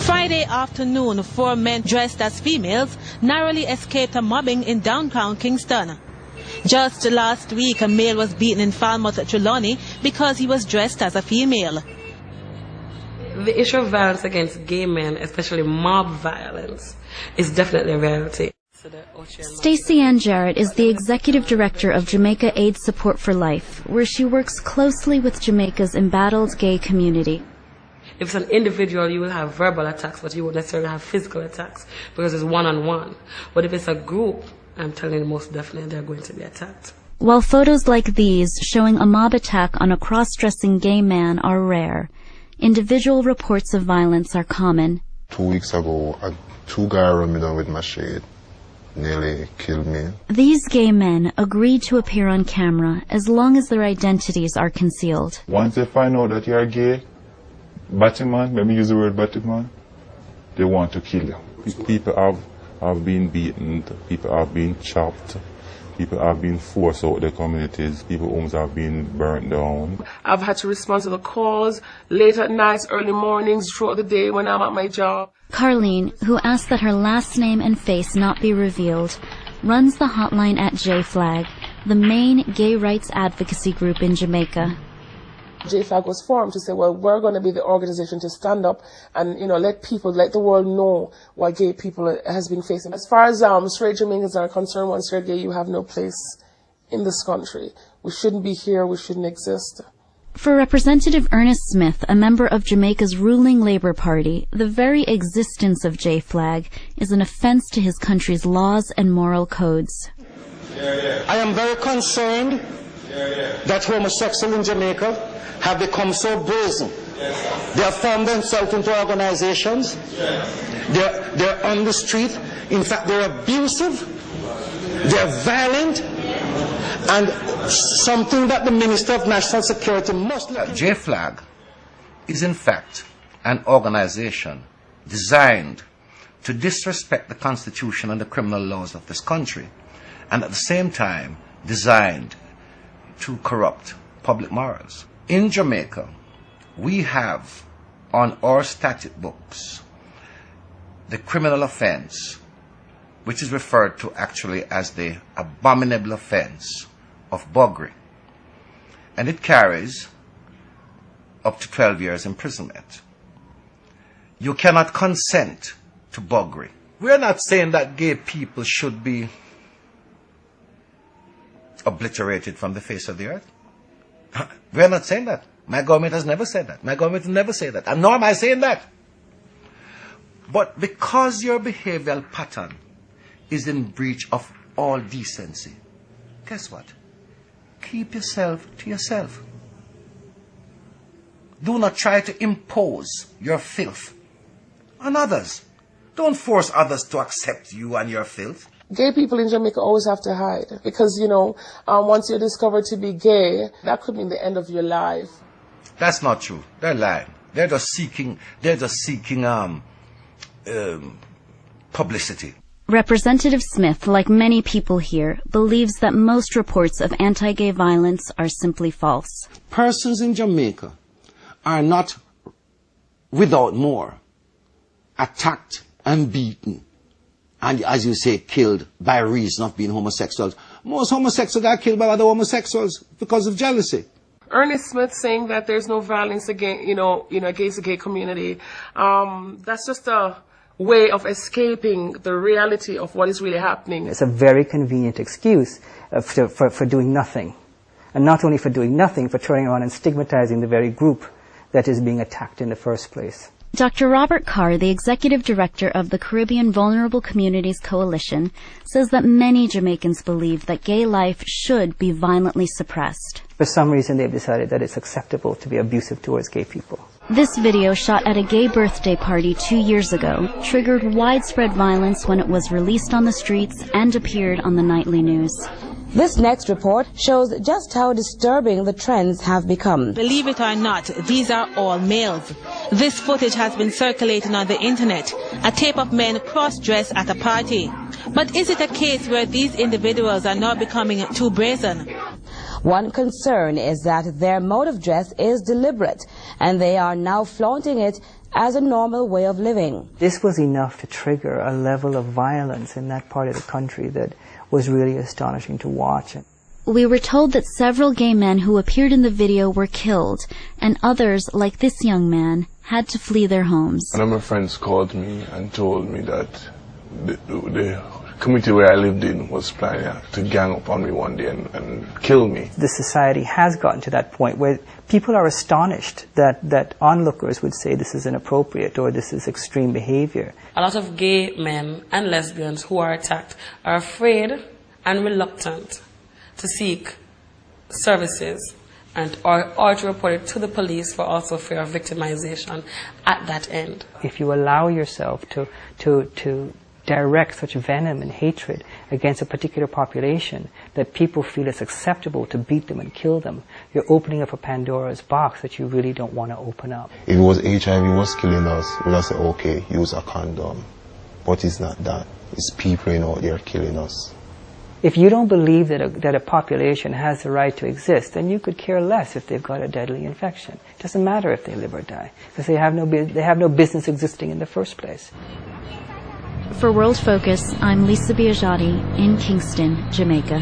Friday afternoon, 4 men dressed as females narrowly escaped a mobbing in downtown Kingston. Just last week, a male was beaten in Falmouth, Trelawney because he was dressed as a female. The issue of violence against gay men, especially mob violence, is definitely a reality. Stacey Ann Jarrett is the executive director of Jamaica AIDS Support for Life, where she works closely with Jamaica's embattled gay community. If it's an individual, you will have verbal attacks, but you won't necessarily have physical attacks because it's one-on-one. But if it's a group, I'm telling you most definitely they're going to be attacked. While photos like these showing a mob attack on a cross-dressing gay man are rare, individual reports of violence are common. 2 weeks ago, two guys ran me down with machete, nearly killed me. These gay men agreed to appear on camera as long as their identities are concealed. Once they find out that you're gay, Batman, let me use the word Batman, they want to kill you. People have been beaten, people have been chopped, people have been forced out of their communities, people's homes have been burnt down. I've had to respond to the calls late at nights, early mornings, throughout the day when I'm at my job. Carlene, who asked that her last name and face not be revealed, runs the hotline at JFLAG, the main gay rights advocacy group in Jamaica. JFLAG was formed to say, well, we're going to be the organization to stand up and, let the world know what gay people has been facing. As far as straight Jamaicans are concerned, once you're gay, you have no place in this country. We shouldn't be here. We shouldn't exist. For Representative Ernest Smith, a member of Jamaica's ruling Labour Party, the very existence of JFLAG is an offence to his country's laws and moral codes. I am very concerned that homosexuals in Jamaica have become so brazen. They have formed themselves into organizations. They're on the street. In fact, they're abusive. They're violent. And something that the Minister of National Security must look at. JFLAG is in fact an organization designed to disrespect the Constitution and the criminal laws of this country, and at the same time designed to corrupt public morals. In Jamaica, we have on our statute books the criminal offense, which is referred to actually as the abominable offense of buggery. And it carries up to 12 years imprisonment. You cannot consent to buggery. We're not saying that gay people should be obliterated from the face of the earth. We're not saying that. My government has never said that. My government will never say that. And nor am I saying that. But because your behavioral pattern is in breach of all decency, guess what? Keep yourself to yourself. Do not try to impose your filth on others. Don't force others to accept you and your filth. Gay people in Jamaica always have to hide because, once you're discovered to be gay, that could mean the end of your life. That's not true. They're lying. They're just seeking publicity. Representative Smith, like many people here, believes that most reports of anti-gay violence are simply false. Persons in Jamaica are not, without more, attacked and beaten and, as you say, killed by reason of being homosexuals. Most homosexuals are killed by other homosexuals because of jealousy. Ernest Smith saying that there's no violence against, against the gay community. That's just a way of escaping the reality of what is really happening. It's a very convenient excuse for doing nothing. And not only for doing nothing, for turning around and stigmatizing the very group that is being attacked in the first place. Dr. Robert Carr, the executive director of the Caribbean Vulnerable Communities Coalition, says that many Jamaicans believe that gay life should be violently suppressed. For some reason, they've decided that it's acceptable to be abusive towards gay people. This video, shot at a gay birthday party 2 years ago, triggered widespread violence when it was released on the streets and appeared on the nightly news. This next report shows just how disturbing the trends have become. Believe it or not, these are all males. This footage has been circulating on the internet, a tape of men cross-dressed at a party. But is it a case where these individuals are now becoming too brazen? One concern is that their mode of dress is deliberate, and they are now flaunting it as a normal way of living. This was enough to trigger a level of violence in that part of the country that was really astonishing to watch. We were told that several gay men who appeared in the video were killed, and others, like this young man, had to flee their homes. One of my friends called me and told me that the community where I lived in was planning to gang up on me one day and kill me. The society has gotten to that point where people are astonished that onlookers would say this is inappropriate or this is extreme behavior. A lot of gay men and lesbians who are attacked are afraid and reluctant to seek services or to report it to the police for also fear of victimization at that end. If you allow yourself to direct such venom and hatred against a particular population that people feel it's acceptable to beat them and kill them, you're opening up a Pandora's box that you really don't want to open up. If it was HIV was killing us, we'd have said, okay, use a condom. But it's not that. It's people out there killing us. If you don't believe that a population has the right to exist, then you could care less if they've got a deadly infection. It doesn't matter if they live or die, because they have no business existing in the first place. For World Focus, I'm Lisa Biagiotti in Kingston, Jamaica.